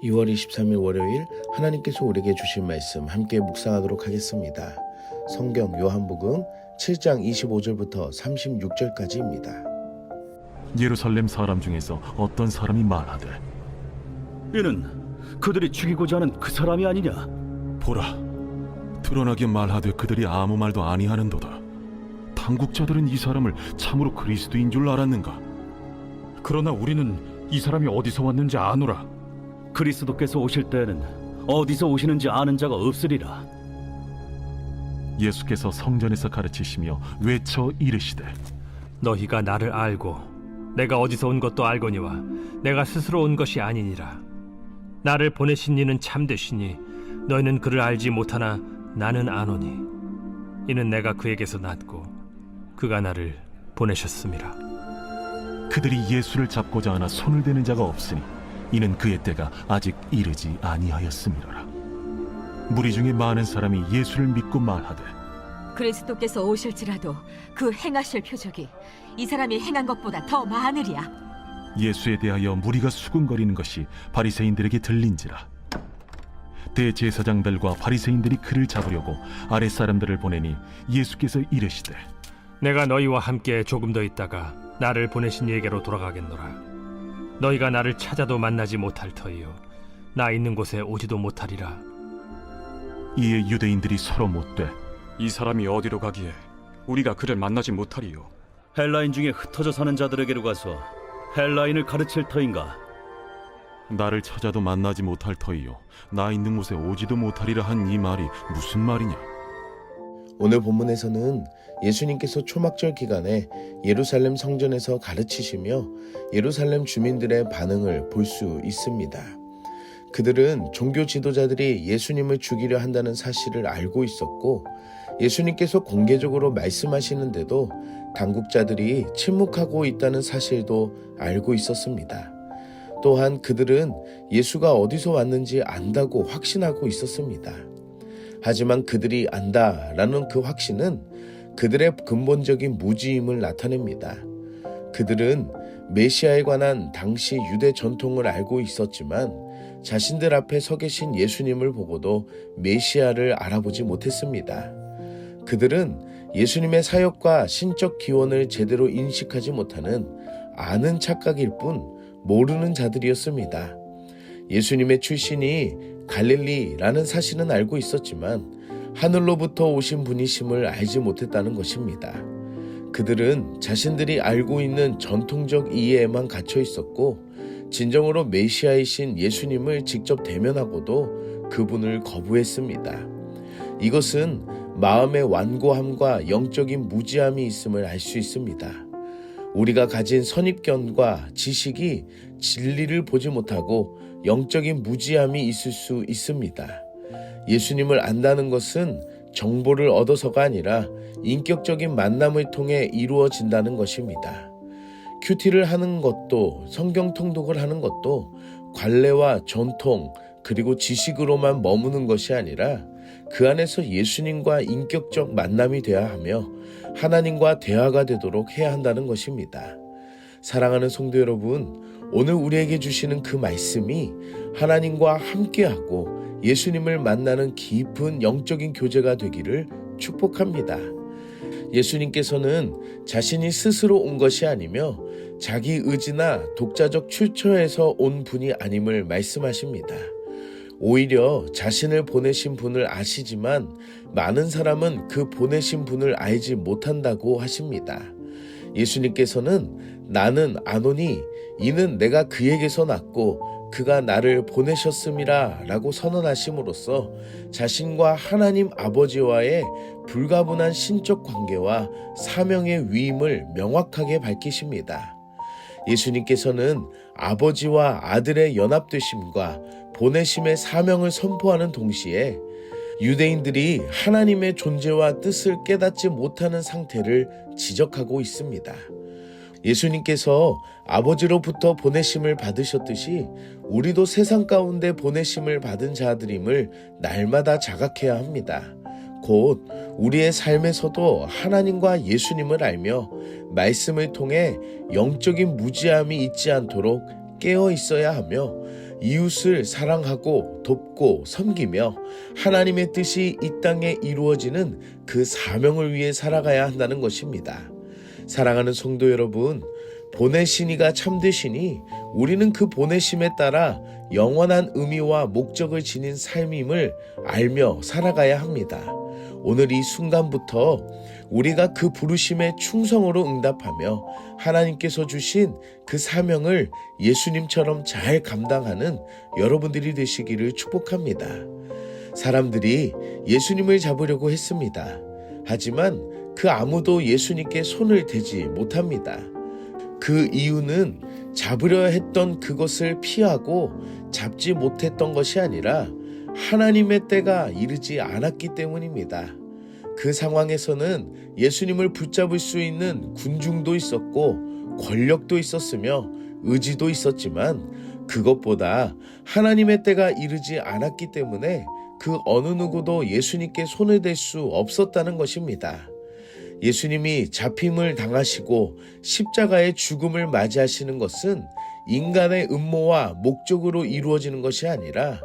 2월 23일 월요일 하나님께서 우리에게 주신 말씀 함께 묵상하도록 하겠습니다. 성경 요한복음 7장 25절부터 36절까지입니다. 예루살렘 사람 중에서 어떤 사람이 말하되 이는 그들이 죽이고자 하는 그 사람이 아니냐? 보라, 드러나게 말하되 그들이 아무 말도 아니하는도다. 당국자들은 이 사람을 참으로 그리스도인 줄 알았는가? 그러나 우리는 이 사람이 어디서 왔는지 아노라. 그리스도께서 오실 때에는 어디서 오시는지 아는 자가 없으리라. 예수께서 성전에서 가르치시며 외쳐 이르시되 너희가 나를 알고 내가 어디서 온 것도 알거니와 내가 스스로 온 것이 아니니라. 나를 보내신 이는 참되시니 너희는 그를 알지 못하나 나는 아노니 이는 내가 그에게서 났고 그가 나를 보내셨음이라. 그들이 예수를 잡고자 하나 손을 대는 자가 없으니 이는 그의 때가 아직 이르지 아니하였음이로라. 무리 중에 많은 사람이 예수를 믿고 말하되 그리스도께서 오실지라도 그 행하실 표적이 이 사람이 행한 것보다 더 많으리야. 예수에 대하여 무리가 수군거리는 것이 바리새인들에게 들린지라. 대제사장들과 바리새인들이 그를 잡으려고 아랫사람들을 보내니 예수께서 이르시되 내가 너희와 함께 조금 더 있다가 나를 보내신 이에게로 돌아가겠노라. 너희가 나를 찾아도 만나지 못할 터이요 나 있는 곳에 오지도 못하리라. 이에 유대인들이 서로 묻되 이 사람이 어디로 가기에 우리가 그를 만나지 못하리요? 헬라인 중에 흩어져 사는 자들에게로 가서 헬라인을 가르칠 터인가? 나를 찾아도 만나지 못할 터이요 나 있는 곳에 오지도 못하리라 한 이 말이 무슨 말이냐? 오늘 본문에서는 예수님께서 초막절 기간에 예루살렘 성전에서 가르치시며 예루살렘 주민들의 반응을 볼 수 있습니다. 그들은 종교 지도자들이 예수님을 죽이려 한다는 사실을 알고 있었고 예수님께서 공개적으로 말씀하시는데도 당국자들이 침묵하고 있다는 사실도 알고 있었습니다. 또한 그들은 예수가 어디서 왔는지 안다고 확신하고 있었습니다. 하지만 그들이 안다라는 그 확신은 그들의 근본적인 무지임을 나타냅니다. 그들은 메시아에 관한 당시 유대 전통을 알고 있었지만 자신들 앞에 서 계신 예수님을 보고도 메시아를 알아보지 못했습니다. 그들은 예수님의 사역과 신적 기원을 제대로 인식하지 못하는 아는 착각일 뿐 모르는 자들이었습니다. 예수님의 출신이 갈릴리라는 사실은 알고 있었지만 하늘로부터 오신 분이심을 알지 못했다는 것입니다. 그들은 자신들이 알고 있는 전통적 이해에만 갇혀 있었고 진정으로 메시아이신 예수님을 직접 대면하고도 그분을 거부했습니다. 이것은 마음의 완고함과 영적인 무지함이 있음을 알 수 있습니다. 우리가 가진 선입견과 지식이 진리를 보지 못하고 영적인 무지함이 있을 수 있습니다. 예수님을 안다는 것은 정보를 얻어서가 아니라 인격적인 만남을 통해 이루어진다는 것입니다. 큐티를 하는 것도 성경 통독을 하는 것도 관례와 전통 그리고 지식으로만 머무는 것이 아니라 그 안에서 예수님과 인격적 만남이 되어야 하며 하나님과 대화가 되도록 해야 한다는 것입니다. 사랑하는 성도 여러분, 오늘 우리에게 주시는 그 말씀이 하나님과 함께하고 예수님을 만나는 깊은 영적인 교제가 되기를 축복합니다. 예수님께서는 자신이 스스로 온 것이 아니며 자기 의지나 독자적 출처에서 온 분이 아님을 말씀하십니다. 오히려 자신을 보내신 분을 아시지만 많은 사람은 그 보내신 분을 알지 못한다고 하십니다. 예수님께서는 나는 아노니 이는 내가 그에게서 났고 그가 나를 보내셨음이라 라고 선언하심으로써 자신과 하나님 아버지와의 불가분한 신적 관계와 사명의 위임을 명확하게 밝히십니다. 예수님께서는 아버지와 아들의 연합되심과 보내심의 사명을 선포하는 동시에 유대인들이 하나님의 존재와 뜻을 깨닫지 못하는 상태를 지적하고 있습니다. 예수님께서 아버지로부터 보내심을 받으셨듯이 우리도 세상 가운데 보내심을 받은 자들임을 날마다 자각해야 합니다. 곧 우리의 삶에서도 하나님과 예수님을 알며 말씀을 통해 영적인 무지함이 있지 않도록 깨어 있어야 하며 이웃을 사랑하고 돕고 섬기며 하나님의 뜻이 이 땅에 이루어지는 그 사명을 위해 살아가야 한다는 것입니다. 사랑하는 성도 여러분, 보내신 이가 참되시니 우리는 그 보내심에 따라 영원한 의미와 목적을 지닌 삶임을 알며 살아가야 합니다. 오늘 이 순간부터 우리가 그 부르심에 충성으로 응답하며 하나님께서 주신 그 사명을 예수님처럼 잘 감당하는 여러분들이 되시기를 축복합니다. 사람들이 예수님을 잡으려고 했습니다. 하지만 그 아무도 예수님께 손을 대지 못합니다. 그 이유는 잡으려 했던 그것을 피하고 잡지 못했던 것이 아니라 하나님의 때가 이르지 않았기 때문입니다. 그 상황에서는 예수님을 붙잡을 수 있는 군중도 있었고 권력도 있었으며 의지도 있었지만 그것보다 하나님의 때가 이르지 않았기 때문에 그 어느 누구도 예수님께 손을 댈 수 없었다는 것입니다. 예수님이 잡힘을 당하시고 십자가의 죽음을 맞이하시는 것은 인간의 음모와 목적으로 이루어지는 것이 아니라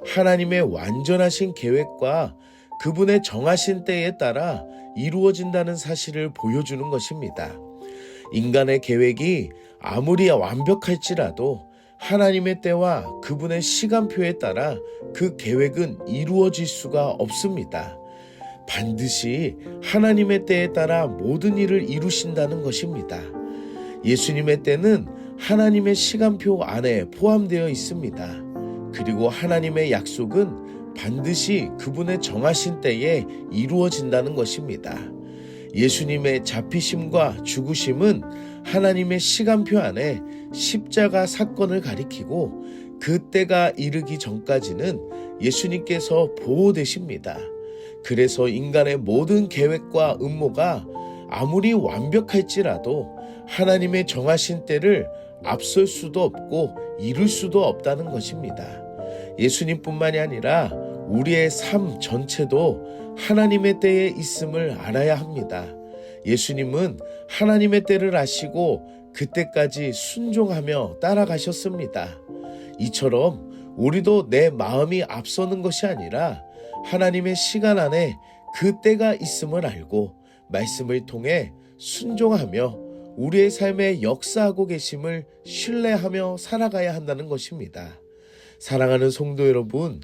하나님의 완전하신 계획과 그분의 정하신 때에 따라 이루어진다는 사실을 보여주는 것입니다. 인간의 계획이 아무리 완벽할지라도 하나님의 때와 그분의 시간표에 따라 그 계획은 이루어질 수가 없습니다. 반드시 하나님의 때에 따라 모든 일을 이루신다는 것입니다. 예수님의 때는 하나님의 시간표 안에 포함되어 있습니다. 그리고 하나님의 약속은 반드시 그분의 정하신 때에 이루어진다는 것입니다. 예수님의 잡히심과 죽으심은 하나님의 시간표 안에 십자가 사건을 가리키고 그 때가 이르기 전까지는 예수님께서 보호되십니다. 그래서 인간의 모든 계획과 음모가 아무리 완벽할지라도 하나님의 정하신 때를 앞설 수도 없고 이룰 수도 없다는 것입니다. 예수님뿐만이 아니라 우리의 삶 전체도 하나님의 때에 있음을 알아야 합니다. 예수님은 하나님의 때를 아시고 그때까지 순종하며 따라가셨습니다. 이처럼 우리도 내 마음이 앞서는 것이 아니라 하나님의 시간 안에 그 때가 있음을 알고 말씀을 통해 순종하며 우리의 삶에 역사하고 계심을 신뢰하며 살아가야 한다는 것입니다. 사랑하는 성도 여러분,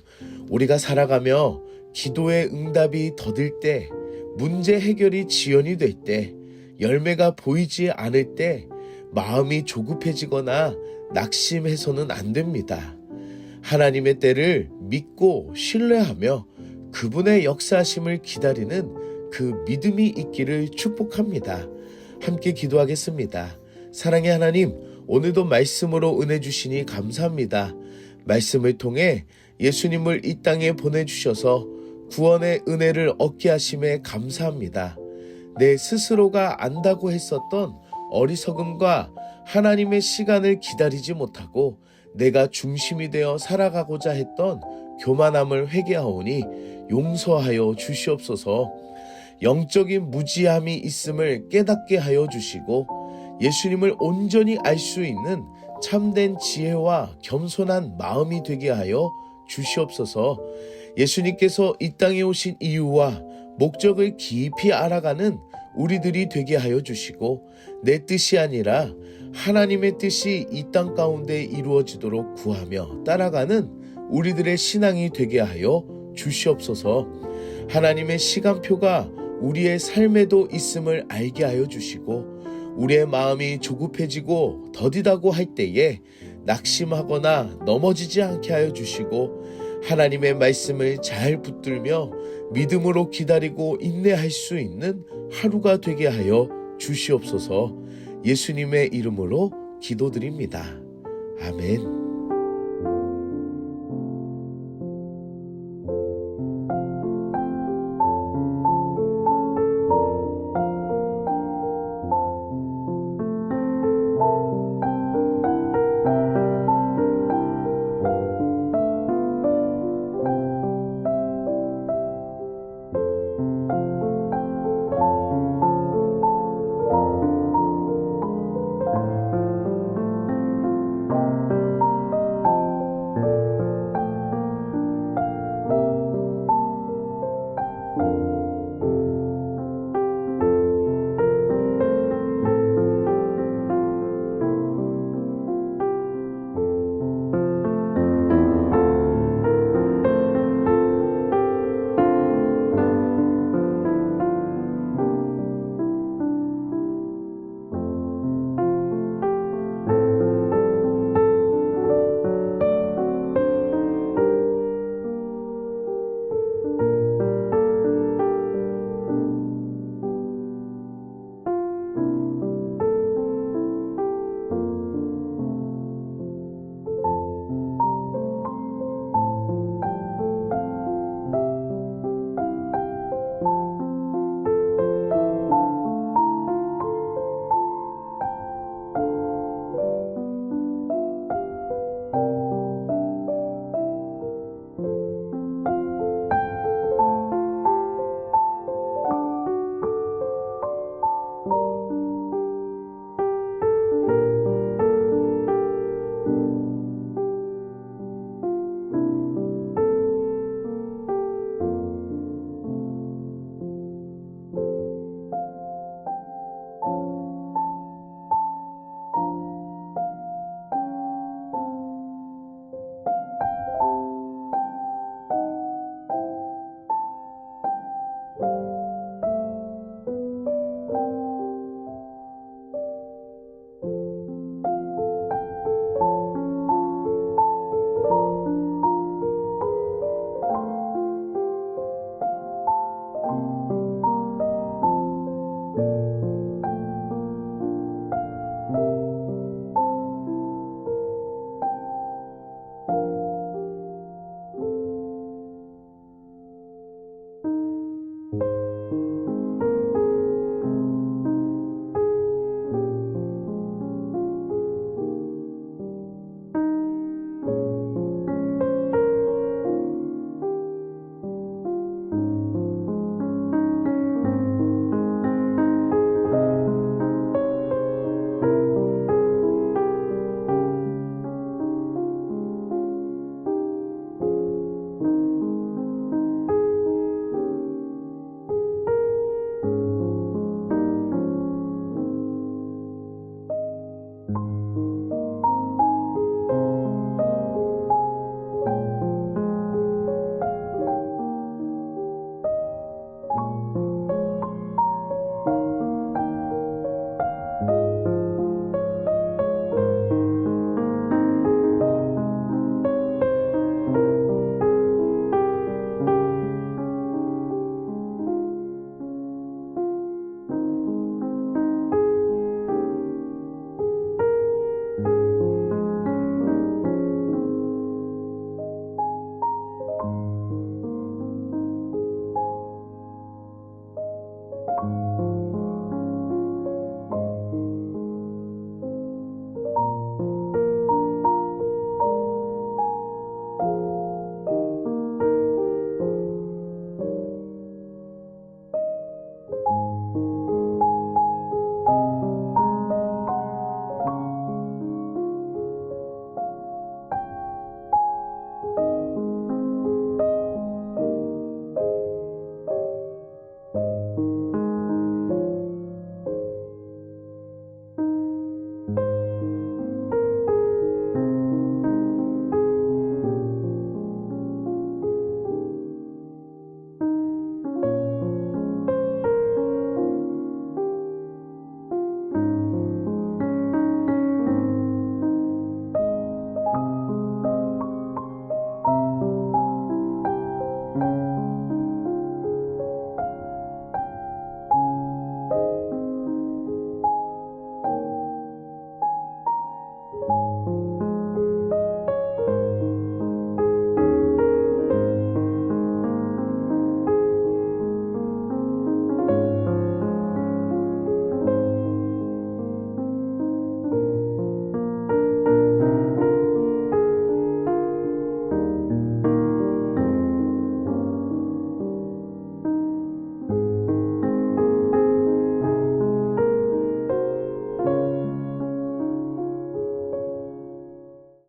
우리가 살아가며 기도의 응답이 더딜 때, 문제 해결이 지연이 될 때, 열매가 보이지 않을 때 마음이 조급해지거나 낙심해서는 안 됩니다. 하나님의 때를 믿고 신뢰하며 그분의 역사하심을 기다리는 그 믿음이 있기를 축복합니다. 함께 기도하겠습니다. 사랑의 하나님, 오늘도 말씀으로 은혜 주시니 감사합니다. 말씀을 통해 예수님을 이 땅에 보내주셔서 구원의 은혜를 얻게 하심에 감사합니다. 내 스스로가 안다고 했었던 어리석음과 하나님의 시간을 기다리지 못하고 내가 중심이 되어 살아가고자 했던 교만함을 회개하오니 용서하여 주시옵소서. 영적인 무지함이 있음을 깨닫게 하여 주시고 예수님을 온전히 알 수 있는 참된 지혜와 겸손한 마음이 되게 하여 주시옵소서. 예수님께서 이 땅에 오신 이유와 목적을 깊이 알아가는 우리들이 되게 하여 주시고 내 뜻이 아니라 하나님의 뜻이 이 땅 가운데 이루어지도록 구하며 따라가는 우리들의 신앙이 되게 하여 주시옵소서. 하나님의 시간표가 우리의 삶에도 있음을 알게 하여 주시고 우리의 마음이 조급해지고 더디다고 할 때에 낙심하거나 넘어지지 않게 하여 주시고 하나님의 말씀을 잘 붙들며 믿음으로 기다리고 인내할 수 있는 하루가 되게 하여 주시옵소서. 예수님의 이름으로 기도드립니다. 아멘.